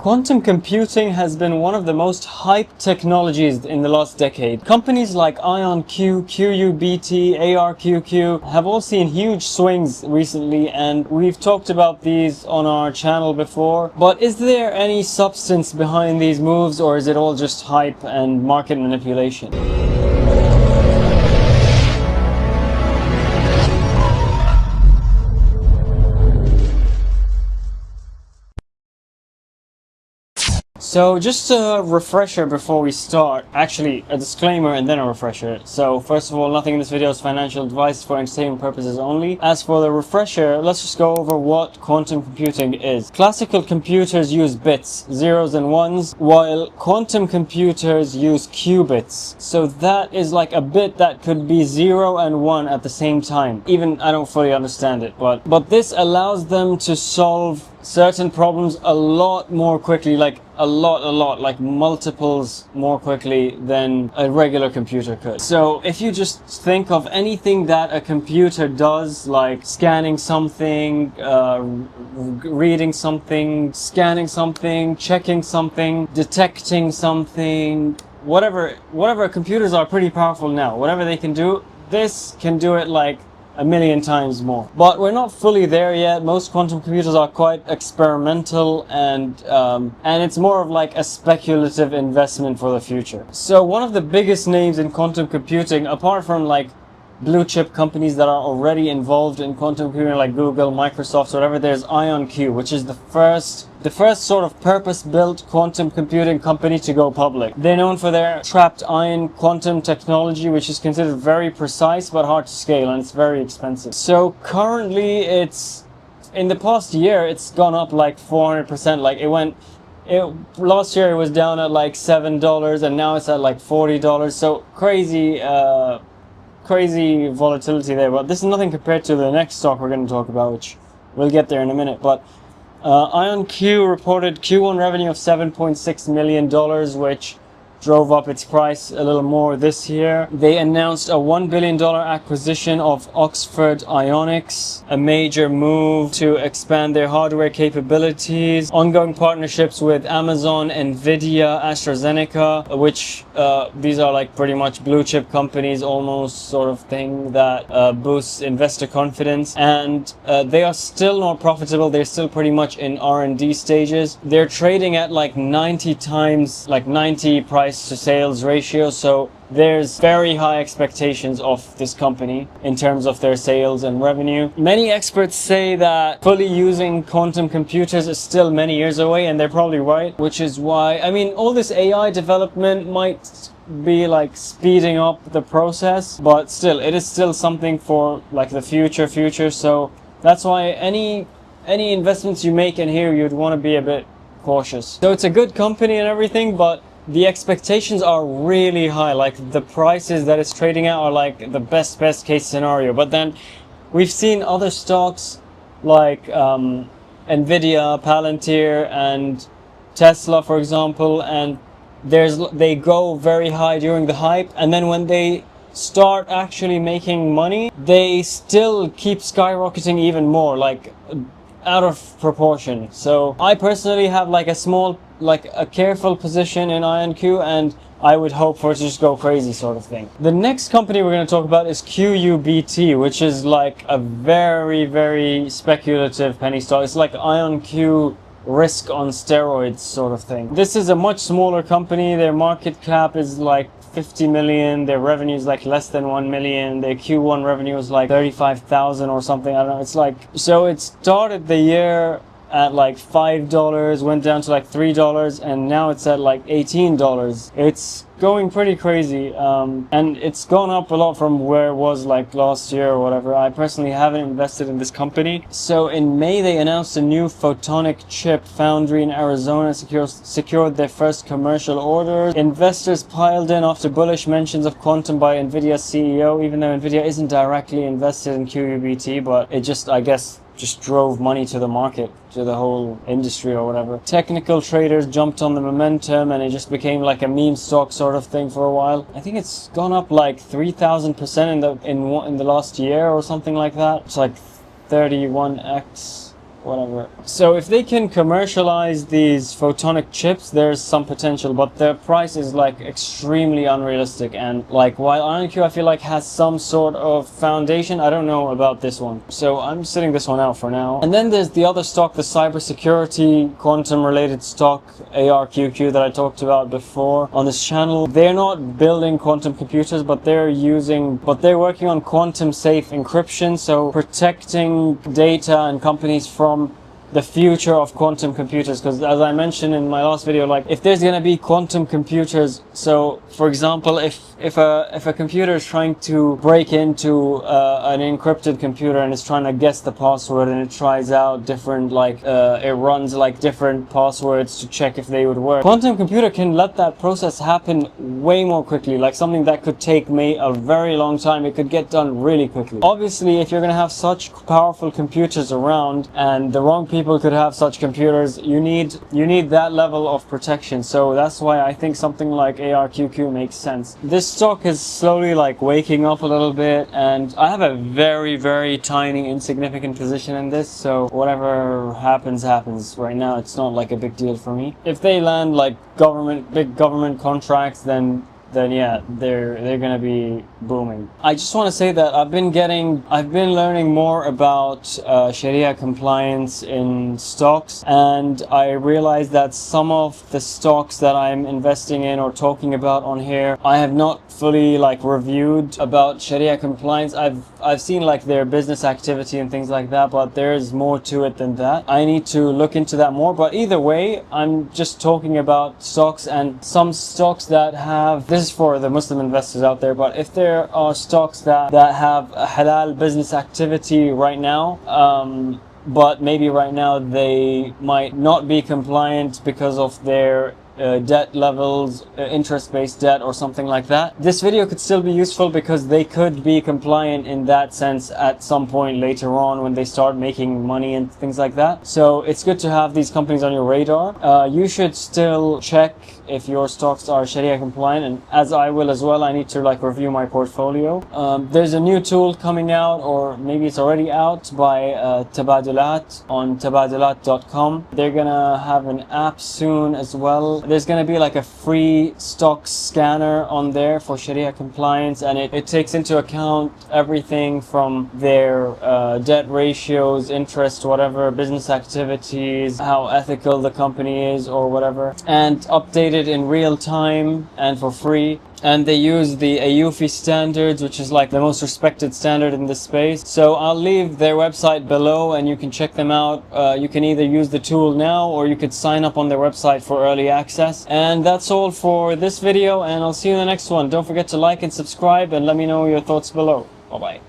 Quantum computing has been one of the most hyped technologies in the last decade. Companies like IonQ, QUBT, ARQQ have all seen huge swings recently, and we've talked about these on our channel before. But is there any substance behind these moves, or is it all just hype and market manipulation? So just a refresher before we start, actually a disclaimer and then a refresher. So first of all, nothing in this video is financial advice, for entertainment purposes only. As for the refresher, let's just go over what quantum computing is. Classical computers use bits, zeros and ones, while quantum computers use qubits. So that is like a bit that could be 0 and 1 at the same time. Even I don't fully understand it, but this allows them to solve certain problems a lot more quickly, like a lot, like multiples more quickly than a regular computer could. So if you just think of anything that a computer does, like scanning something, reading something, scanning something, checking something, detecting something, whatever, computers are pretty powerful now. Whatever they can do, this can do it like a million times more. But we're not fully there yet. Most quantum computers are quite experimental, and it's more of like a speculative investment for the future. So one of the biggest names in quantum computing, apart from like blue chip companies that are already involved in quantum computing like Google, Microsoft, whatever, there's IonQ, which is the first sort of purpose-built quantum computing company to go public. They're known for their trapped ion quantum technology, which is considered very precise but hard to scale, and it's very expensive. So currently in the past year, it's gone up like 400%. Like last year it was down at like $7 and now it's at like $40. So crazy volatility there, but this is nothing compared to the next stock we're going to talk about, which we'll get there in a minute. But IonQ reported Q1 revenue of $7.6 million, which drove up its price a little more this year. They announced a $1 billion acquisition of Oxford Ionics, a major move to expand their hardware capabilities, ongoing partnerships with Amazon, Nvidia, AstraZeneca, which these are like pretty much blue chip companies almost, sort of thing that boosts investor confidence. And they are still not profitable. They're still pretty much in R&D stages. They're trading at like 90 times, like 90 price to sales ratio, so there's very high expectations of this company in terms of their sales and revenue. Many experts say that fully using quantum computers is still many years away, and they're probably right, which is why, I mean, all this AI development might be like speeding up the process, but still, it is still something for like the future, so that's why any investments you make in here, you'd want to be a bit cautious. So it's a good company and everything, but the expectations are really high. Like the prices that it's trading at are like the best case scenario. But then we've seen other stocks like Nvidia, Palantir, and Tesla, for example, and they go very high during the hype, and then when they start actually making money, they still keep skyrocketing even more, like out of proportion. So I personally have like a careful position in IonQ, and I would hope for it to just go crazy, sort of thing. The next company we're going to talk about is QUBT, which is like a very speculative penny stock. It's like IonQ risk on steroids, sort of thing. This is a much smaller company. Their market cap is like 50 million. Their revenue is like less than 1 million. Their Q1 revenue is like 35,000 or something. I don't know. It's like, so it started the year at like $5, went down to like $3, and now it's at like $18. It's going pretty crazy, and it's gone up a lot from where it was like last year or whatever. I personally haven't invested in this company. So in May, they announced a new photonic chip foundry in Arizona secured their first commercial order. Investors piled in after bullish mentions of quantum by Nvidia's CEO, even though Nvidia isn't directly invested in QUBT, but it just, I guess, just drove money to the market, to the whole industry or whatever. Technical traders jumped on the momentum, and it just became like a meme stock sort of thing for a while. I think it's gone up like 3,000% in the last year or something like that. It's like 31x whatever. So if they can commercialize these photonic chips, there's some potential, but the price is like extremely unrealistic. And like while IonQ I feel like has some sort of foundation, I don't know about this one. So I'm sitting this one out for now. And then there's the other stock, the cybersecurity quantum related stock, ARQQ, that I talked about before on this channel. They're not building quantum computers, but they're working on quantum safe encryption, so protecting data and companies from the future of quantum computers. Because as I mentioned in my last video, like if there's going to be quantum computers, so for example, if a computer is trying to break into an encrypted computer and is trying to guess the password, and it tries out different it runs like different passwords to check if they would work, quantum computer can let that process happen way more quickly. Like something that could take me a very long time, it could get done really quickly. Obviously, if you're going to have such powerful computers around and the wrong people could have such computers, you need that level of protection. So that's why I think something like ARQQ makes sense. This stock is slowly like waking up a little bit, and I have a very, very tiny insignificant position in this, so whatever happens right now. It's not like a big deal for me. If they land like big government contracts, then yeah, they're gonna be booming. I just want to say that I've been learning more about Sharia compliance in stocks, and I realized that some of the stocks that I'm investing in or talking about on here, I have not fully like reviewed about Sharia compliance. I've seen like their business activity and things like that, but there's more to it than that. I need to look into that more. But either way, I'm just talking about stocks, and some stocks that have, this is for the Muslim investors out there, but if there are stocks that have a halal business activity right now, but maybe right now they might not be compliant because of their debt levels, interest-based debt or something like that, this video could still be useful because they could be compliant in that sense at some point later on when they start making money and things like that. So it's good to have these companies on your radar. You should still check if your stocks are Sharia compliant, and as I will as well, I need to like review my portfolio. There's a new tool coming out, or maybe it's already out, by Tabadulat on tabadulat.com. They're gonna have an app soon as well. There's going to be like a free stock scanner on there for Sharia compliance, and it takes into account everything from their debt ratios, interest, whatever, business activities, how ethical the company is or whatever, and updated in real time and for free. And they use the AUFI standards, which is like the most respected standard in this space. So I'll leave their website below and you can check them out. You can either use the tool now or you could sign up on their website for early access. And that's all for this video, and I'll see you in the next one. Don't forget to like and subscribe and let me know your thoughts below. Bye bye.